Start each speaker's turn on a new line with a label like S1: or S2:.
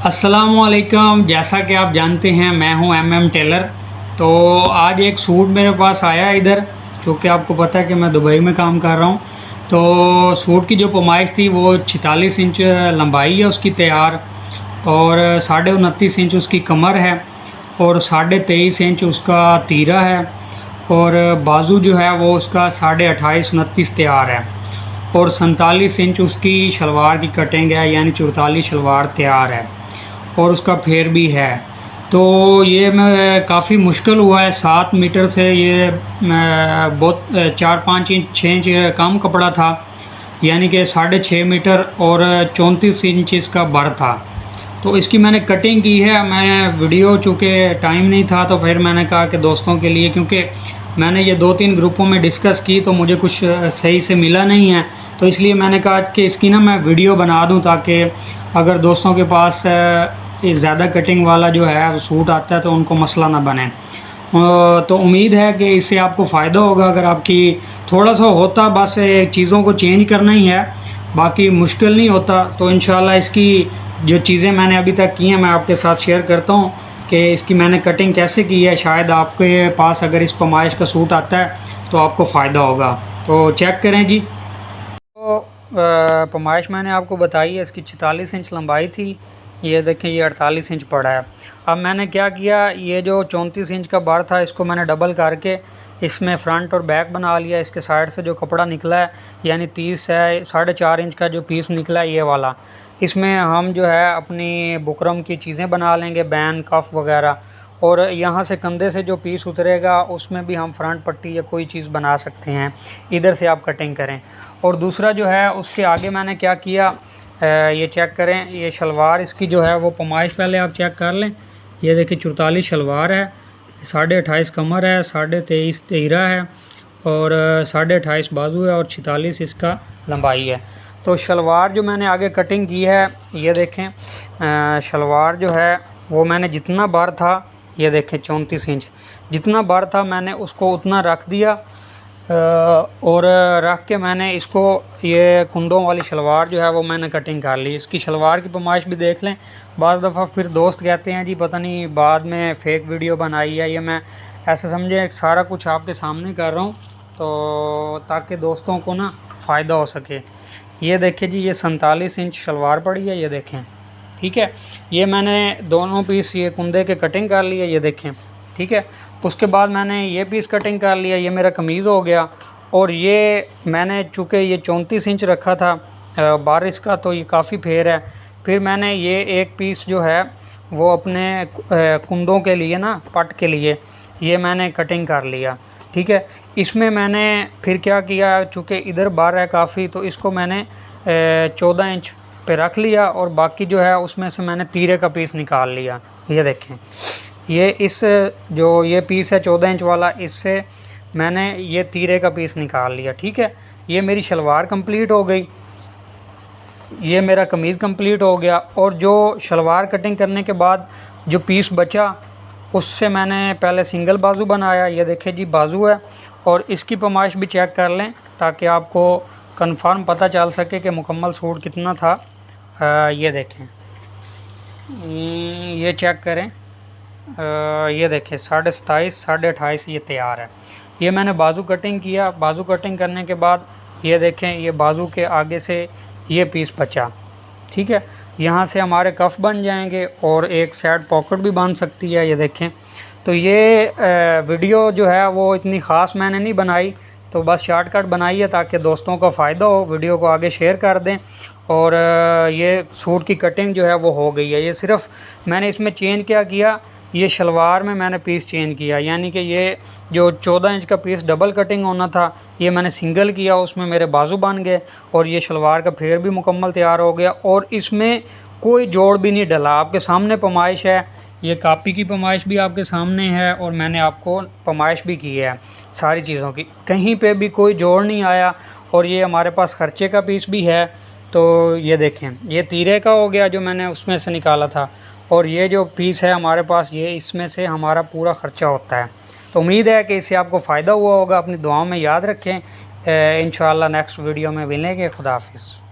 S1: अस्सलामुअलैकुम। जैसा कि आप जानते हैं मैं हूं एमएम टेलर। तो आज एक सूट मेरे पास आया इधर, क्योंकि आपको पता है कि मैं दुबई में काम कर रहा हूं। तो सूट की जो पैमाइश थी वो 46 इंच लंबाई है उसकी तैयार, और 29.5 इंच उसकी कमर है, और 23.5 इंच उसका तीरा है, और बाजू जो है वो उसका 28.5-29 तैयार है, और 47 इंच उसकी शलवार की कटिंग है, यानी 44 शलवार तैयार है, और उसका फेर भी है। तो ये मैं काफ़ी मुश्किल हुआ है। 7 मीटर से ये बहुत 4-5 इंच 6 इंच कम कपड़ा था, यानी कि 6.5 मीटर, और 34 इंच इसका भर था। तो इसकी मैंने कटिंग की है। मैं वीडियो चूँकि टाइम नहीं था तो फिर मैंने कहा कि दोस्तों के लिए, क्योंकि मैंने ये 2-3 ग्रुपों में डिस्कस की तो मुझे कुछ सही से मिला नहीं है, तो इसलिए मैंने कहा कि इसकी ना मैं वीडियो बना दूं, ताकि अगर दोस्तों के पास ज़्यादा कटिंग वाला जो है सूट आता है तो उनको मसला ना बने। तो उम्मीद है कि इससे आपको फ़ायदा होगा। अगर आपकी थोड़ा सा होता, बस चीज़ों को चेंज करना ही है, बाकी मुश्किल नहीं होता। तो इंशाल्लाह इसकी जो चीज़ें मैंने अभी तक की हैं मैं आपके साथ शेयर करता हूँ कि इसकी मैंने कटिंग कैसे की है। शायद आपके पास अगर इस पैमाइश का सूट आता है तो आपको फ़ायदा होगा। तो चेक करें जी। तो पैमाइश मैंने आपको बताई है, इसकी 46 इंच लंबाई थी। ये देखें, ये 48 इंच पड़ा है। अब मैंने क्या किया, ये जो 34 इंच का बार था इसको मैंने डबल करके इसमें फ्रंट और बैक बना लिया। इसके साइड से जो कपड़ा निकला है, यानी 30 है 4.5 इंच का जो पीस निकला है ये वाला, इसमें हम जो है अपनी बुकरम की चीज़ें बना लेंगे, बैन कफ वगैरह। और यहाँ से कंधे से जो पीस उतरेगा उसमें भी हम फ्रंट पट्टी या कोई चीज़ बना सकते हैं। इधर से आप कटिंग करें। और दूसरा जो है उसके आगे मैंने क्या किया, ये चेक करें। ये शलवार इसकी जो है वो पैमाइश पहले आप चेक कर लें। ये देखिए 44 शलवार है, 28.5 कमर है, 23.5 तीरा है, और 28.5 बाजू है, और 46 इसका लंबाई है। तो शलवार जो मैंने आगे कटिंग की है, ये देखें, शलवार जो है वो मैंने जितना बार था, ये देखें 34 इंच जितना बार था मैंने उसको उतना रख दिया, और रख के मैंने इसको ये कुंडों वाली शलवार जो है वो मैंने कटिंग कर ली। इसकी शलवार की पैमाइश भी देख लें। बाज़ दफ़ा फिर दोस्त कहते हैं जी पता नहीं बाद में फ़ेक वीडियो बनाई है। ये मैं ऐसे समझे सारा कुछ आपके सामने कर रहा हूँ, तो ताकि दोस्तों को ना फ़ायदा हो सके। ये देखिए जी, ये 47 इंच शलवार पड़ी है, ये देखें, ठीक है। ये मैंने दोनों पीस ये कुंदे के कटिंग कर लिए, ये देखें, ठीक है। उसके बाद मैंने ये पीस कटिंग कर लिया, ये मेरा कमीज़ हो गया। और ये मैंने चूँकि ये 34 इंच रखा था बारिश का, तो ये काफ़ी फेर है। फिर मैंने ये एक पीस जो है वो अपने कुंदों के लिए ना, पट के लिए, ये मैंने कटिंग कर लिया, ठीक है। इसमें मैंने फिर क्या किया, चूँकि इधर बार है काफ़ी, तो इसको मैंने 14 इंच पे रख लिया, और बाकी जो है उसमें से मैंने तीरे का पीस निकाल लिया। ये देखें, ये इस जो ये पीस है 14 इंच वाला, इससे मैंने ये तीरे का पीस निकाल लिया, ठीक है। ये मेरी शलवार कंप्लीट हो गई, ये मेरा कमीज़ कंप्लीट हो गया। और जो शलवार कटिंग करने के बाद जो पीस बचा उससे मैंने पहले सिंगल बाजू बनाया। ये देखिए जी बाजू है, और इसकी पैमाइश भी चेक कर लें ताकि आपको कंफर्म पता चल सके कि मुकम्मल सूट कितना था। ये देखें, ये चेक करें, ये देखें 27.5 28.5 ये तैयार है। ये मैंने बाजू कटिंग किया। बाजू कटिंग करने के बाद ये देखें, ये बाजू के आगे से ये पीस बचा, ठीक है। यहाँ से हमारे कफ बन जाएंगे, और एक साइड पॉकेट भी बन सकती है, ये देखें। तो ये वीडियो जो है वो इतनी ख़ास मैंने नहीं बनाई, तो बस शॉर्टकट बनाई है ताकि दोस्तों को फ़ायदा हो। वीडियो को आगे शेयर कर दें। और ये सूट की कटिंग जो है वो हो गई है। ये सिर्फ मैंने इसमें चेंज क्या किया, ये शलवार में मैंने पीस चेंज किया, यानी कि ये जो 14 इंच का पीस डबल कटिंग होना था ये मैंने सिंगल किया, उसमें मेरे बाजू बन गए, और ये शलवार का फेर भी मुकम्मल तैयार हो गया। और इसमें कोई जोड़ भी नहीं डला। आपके सामने पैमाइश है, ये कापी की पैमाइश भी आपके सामने है, और मैंने आपको पैमाइश भी की है सारी चीज़ों की, कहीं पे भी कोई जोड़ नहीं आया। और ये हमारे पास खर्चे का पीस भी है। तो ये देखें, ये तीरे का हो गया जो मैंने उसमें से निकाला था, और ये जो पीस है हमारे पास, ये इसमें से हमारा पूरा ख़र्चा होता है। तो उम्मीद है कि इससे आपको फ़ायदा हुआ होगा। अपनी दुआओं में याद रखें। इंशाअल्लाह नेक्स्ट वीडियो में मिलेंगे। खुदा हाफिज़।